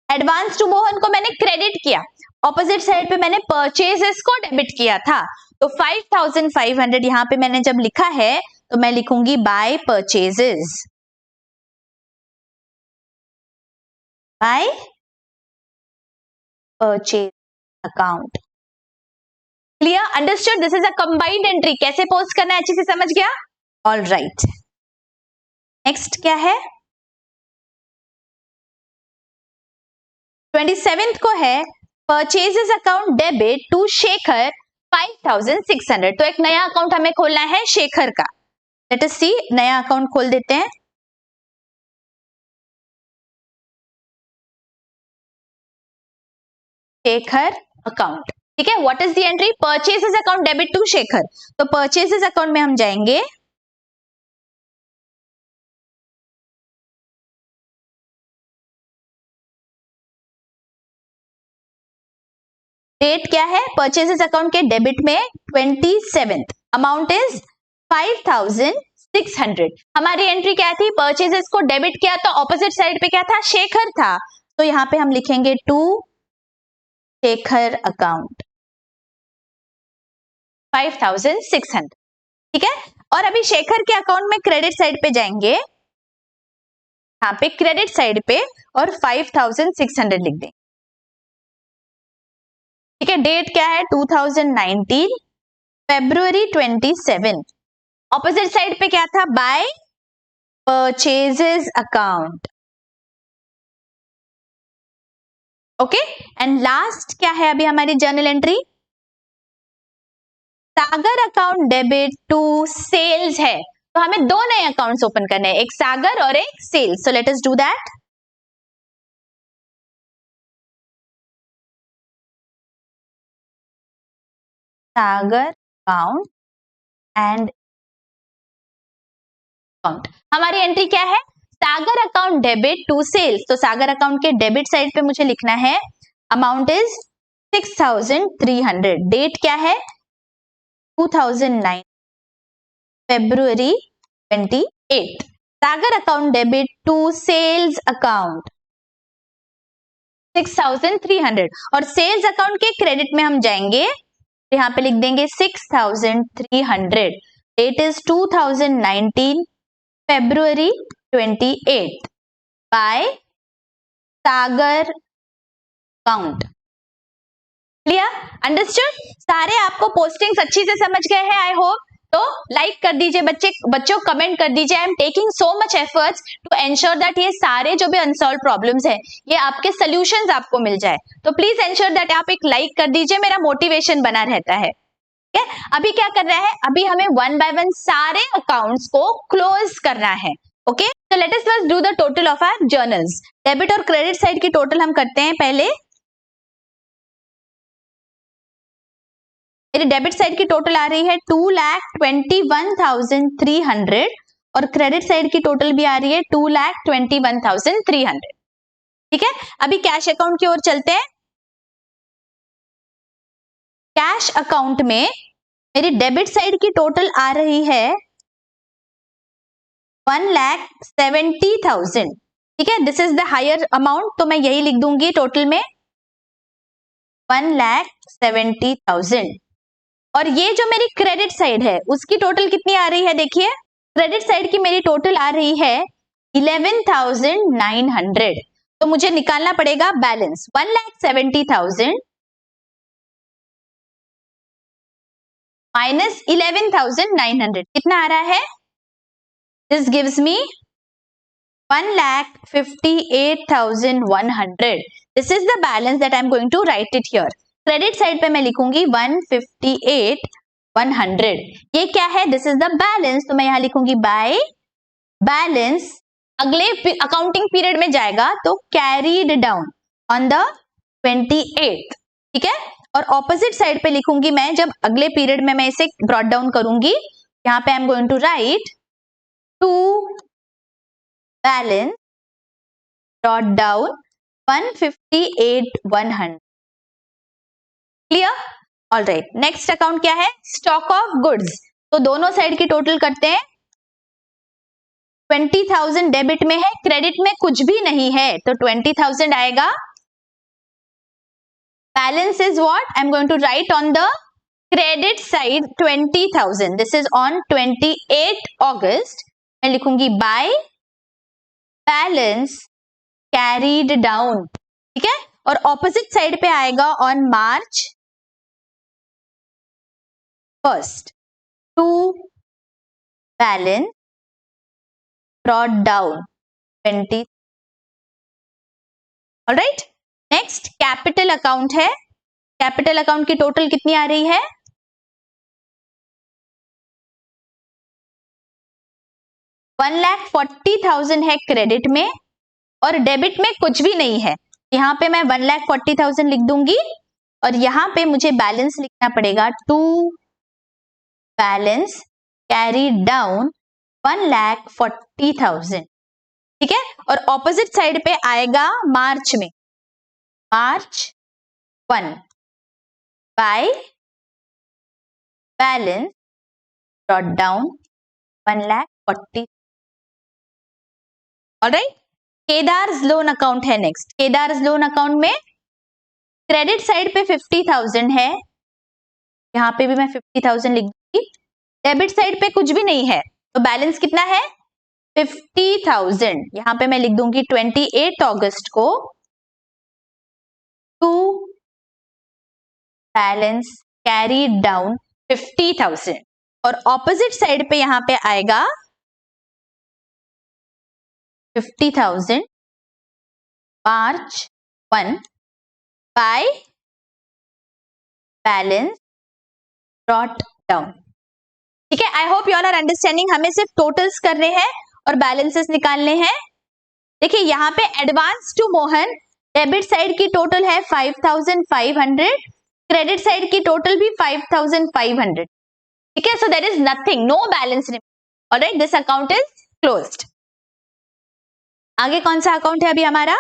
एडवांस टू मोहन को मैंने क्रेडिट किया, ऑपोजिट साइड पे मैंने परचेजेस को डेबिट किया था। तो 5,500 यहाँ पे मैंने जब लिखा है तो मैं लिखूंगी by purchases, by purchase account. Clear? Understood? This is a combined entry. कैसे पोस्ट करना है अच्छे से समझ गया? ऑलराइट, नेक्स्ट क्या है? 27th को है purchases account debit to Shekhar 5,600। तो एक नया अकाउंट हमें खोलना है शेखर का। लेट अस सी, नया अकाउंट खोल देते हैं। शेखर अकाउंट, ठीक है। What is the entry? Purchases account debit to Shekhar. तो परचेजेस अकाउंट में हम जाएंगे, डेट क्या है? परचेजेस अकाउंट के डेबिट में 27th, अमाउंट इज 5,600। हमारी एंट्री क्या थी? परचेजेस को डेबिट किया तो ऑपोजिट साइड पे क्या था? शेखर था। तो यहाँ पे हम लिखेंगे टू शेखर अकाउंट 5,600। ठीक है, और अभी शेखर के अकाउंट में क्रेडिट साइड पे जाएंगे, यहाँ पे क्रेडिट साइड पे और 5,600 लिख दें। ठीक है, डेट क्या है? 2019 February 27। ऑपोजिट साइड पे क्या था? By purchases account. Okay, and last क्या है अभी हमारी journal entry? Sagar account debit to sales है। तो हमें दो नए अकाउंट्स ओपन करने हैं, एक सागर और एक sales. So let us do that. Sagar account and account. हमारी एंट्री क्या है? Sagar account debit to sales. तो सागर अकाउंट के डेबिट साइड पे मुझे लिखना है अमाउंट इज 6,300। डेट क्या है? 2009 February 28। Sagar account debit to sales account 6,300 और सेल्स अकाउंट के क्रेडिट में हम जाएंगे, यहाँ पे लिख देंगे 6,300। Date is 2019 February 28। By Sagar account. Clear, understood? सारे आपको पोस्टिंग्स अच्छी से समझ गए हैं आई होप। तो लाइक कर दीजिए बच्चों कमेंट कर दीजिए। I am taking so much efforts to ensure that ये सारे जो भी अनसॉल्व प्रॉब्लम्स हैं ये आपके सॉल्यूशंस आपको मिल जाए। तो प्लीज एंश्योर दैट आप एक लाइक कर दीजिए, मेरा मोटिवेशन बना रहता है। ठीक है, अभी क्या करना है, अभी हमें वन बाय वन सारे अकाउंट्स को क्लोज करना है। ओके, तो let us first do the total of our journals. Debit और क्रेडिट साइड की टोटल हम करते हैं पहले। मेरी डेबिट साइड की टोटल आ रही है 2,21,300 और क्रेडिट साइड की टोटल भी आ रही है 2,21,300। ठीक है, अभी कैश अकाउंट की ओर चलते हैं। कैश अकाउंट में मेरी डेबिट साइड की टोटल आ रही है 1,70,000। ठीक है, this is the higher amount, तो मैं यही लिख दूंगी टोटल में 1,70,000। और ये जो मेरी क्रेडिट साइड है उसकी टोटल कितनी आ रही है, देखिए क्रेडिट साइड की मेरी टोटल आ रही है 11,900। तो मुझे निकालना पड़ेगा बैलेंस 1,70,000 माइनस 11,900 कितना आ रहा है, this gives me 1,58,100। This is the balance that I am going to write it here. Credit side पे मैं लिखूंगी 158,100। ये क्या है, दिस इज द बैलेंस, तो मैं यहां लिखूंगी बाय बैलेंस। अगले अकाउंटिंग पीरियड में जाएगा तो carried down on the 28th। ठीक है, और ऑपोजिट साइड पे लिखूंगी मैं जब अगले पीरियड में मैं इसे ब्रॉट डाउन करूंगी। यहां पे I am going to write to balance brought down 158,100। Clear, alright. Next account क्या है, स्टॉक ऑफ गुड्स। तो दोनों साइड की टोटल करते हैं। 20,000 डेबिट में है, क्रेडिट में कुछ भी नहीं है तो 20,000 आएगा। Balance is what, I am going to write on the credit side 20,000। This is on 28 August. मैं लिखूंगी बाय बैलेंस कैरीड डाउन। ठीक है, और ऑपोजिट साइड पे आएगा on March 1st to balance brought down 20। Alright, next capital account है। Capital account की total कितनी आ रही है, 1,40,000 है क्रेडिट में और डेबिट में कुछ भी नहीं है। यहां पे मैं 1,40,000 लिख दूंगी और यहां पे मुझे बैलेंस लिखना पड़ेगा टू बैलेंस कैरी डाउन 1,40,000। ठीक है, और ऑपोजिट साइड पे आएगा मार्च में, March 1 by balance brought down 1,40,000। Alright, Kedar's loan account है नेक्स्ट। केदार्स लोन अकाउंट में क्रेडिट साइड पे 50,000 है, यहां पे भी मैं 50,000 लिख दूंगी। डेबिट साइड पे कुछ भी नहीं है तो बैलेंस कितना है 50,000। यहां पे मैं लिख दूंगी 28 अगस्त को टू बैलेंस कैरी डाउन 50,000 और ऑपोजिट साइड पे यहां पे आएगा 50,000 March 1 by balance brought down. ठीक है, I hope you all are understanding. हमें सिर्फ टोटल्स करने हैं और बैलेंसेस निकालने हैं। देखिए यहाँ पे advance to Mohan debit side की टोटल है 5,500, क्रेडिट साइड की टोटल भी 5,500। ठीक है, so there is nothing, no balance. Alright, this account is closed. आगे कौन सा अकाउंट है अभी हमारा,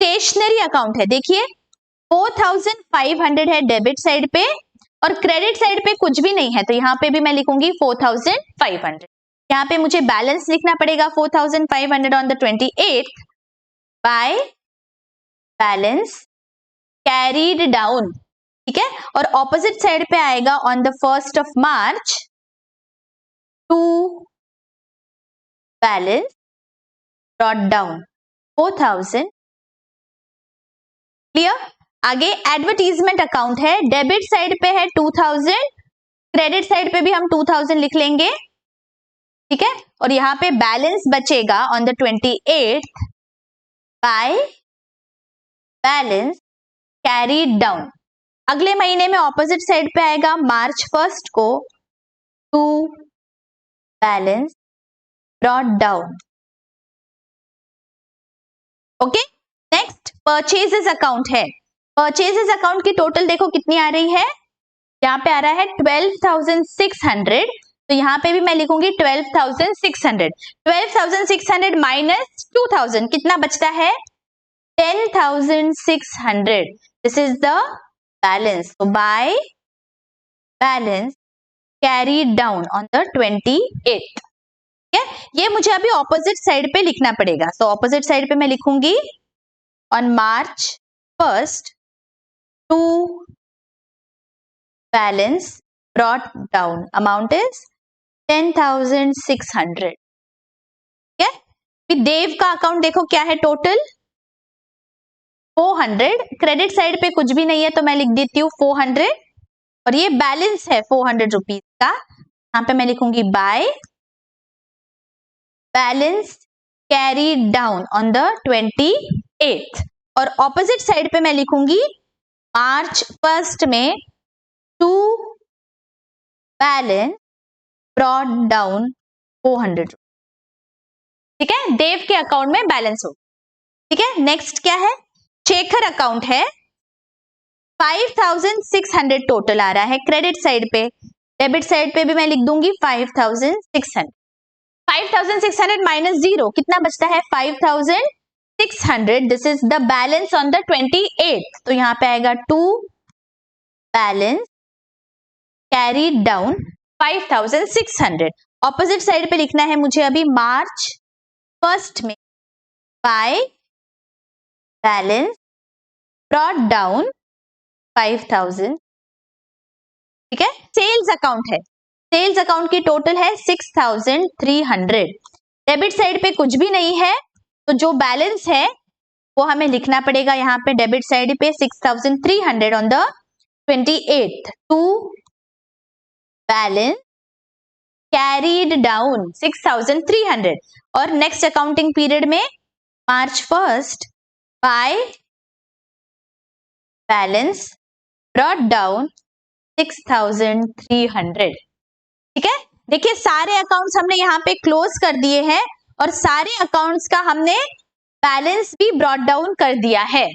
स्टेशनरी अकाउंट है। देखिए 4,500 है डेबिट साइड पे और क्रेडिट साइड पे कुछ भी नहीं है तो यहाँ पे भी मैं लिखूंगी 4,500। यहाँ पे मुझे बैलेंस लिखना पड़ेगा 4,500 on the 28th by balance carried down. ठीक है, और ऑपोजिट साइड पे आएगा on the 1st of March to balance brought down 4000। Clear? आगे एडवर्टीजमेंट अकाउंट है, डेबिट साइड पे है 2000, क्रेडिट साइड पे भी हम 2000 लिख लेंगे, ठीक है। और यहाँ पे बैलेंस बचेगा on the 28th by balance carried down. अगले महीने में ऑपोजिट साइड पे आएगा मार्च 1st को to balance brought down. Okay, next purchases account है। परचेजेस अकाउंट की टोटल देखो कितनी आ रही है, यहाँ पे आ रहा है 12,600, तो यहाँ पे भी मैं लिखूंगी 12,600। 12,600 माइनस 2,000 कितना बचता है, 10,600। This is the balance. तो by balance carried down on the 28th। ये मुझे अभी ऑपोजिट साइड पे लिखना पड़ेगा, तो ऑपोजिट साइड पे मैं लिखूंगी on March 1st to balance brought down amount is 10,600। ठीक है, देव का अकाउंट देखो क्या है, टोटल 400, क्रेडिट साइड पे कुछ भी नहीं है तो मैं लिख देती हूँ 400, और ये बैलेंस है 400 रुपीज का, यहाँ पे मैं लिखूंगी bye balance carried down on the 28th। और ऑपोजिट साइड पे मैं लिखूंगी मार्च 1st में टू बैलेंस ब्रॉट डाउन 400। ठीक है, देव के अकाउंट में बैलेंस हो। ठीक है, नेक्स्ट क्या है, शेखर अकाउंट है, 5,600 टोटल आ रहा है क्रेडिट साइड पे, डेबिट साइड पे भी मैं लिख दूंगी 5,600। 5,600 माइनस 0 कितना बचता है, 5,600। This is the balance on the 28th, तो यहाँ पे आएगा to balance carried down 5,600। Opposite side पे लिखना है मुझे अभी मार्च 1st में बाय बैलेंस ब्रॉट डाउन 5,000। ठीक है, सेल्स अकाउंट है, सेल्स अकाउंट की टोटल है 6,300, डेबिट साइड पे कुछ भी नहीं है, तो जो बैलेंस है वो हमें लिखना पड़ेगा यहाँ पे डेबिट साइड पे 6,300 on the 28th to balance carried down 6,300। और नेक्स्ट अकाउंटिंग पीरियड में March 1st by balance brought down 6,300। ठीक है, देखिए सारे अकाउंट्स हमने यहाँ पे क्लोज कर दिए हैं और सारे अकाउंट्स का हमने बैलेंस भी ब्रॉट डाउन कर दिया है।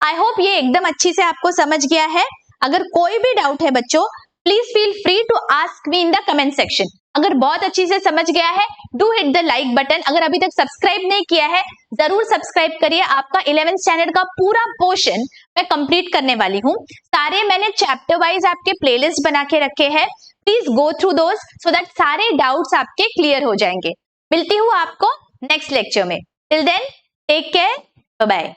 आई होप ये एकदम अच्छी से आपको समझ गया है। अगर कोई भी डाउट है बच्चों, please feel free to ask me in the comment section. अगर बहुत अच्छी से समझ गया है, do hit the like button. अगर अभी तक सब्सक्राइब नहीं किया है, जरूर सब्सक्राइब करिए। आपका 11th स्टैंडर्ड का पूरा पोर्शन मैं कंप्लीट करने वाली हूँ। सारे मैंने चैप्टर वाइज आपके प्लेलिस्ट बना के रखे हैं, please go through those so that सारे डाउट्स आपके क्लियर हो जाएंगे। मिलती हूँ आपको नेक्स्ट लेक्चर में। Till then take care, bye bye.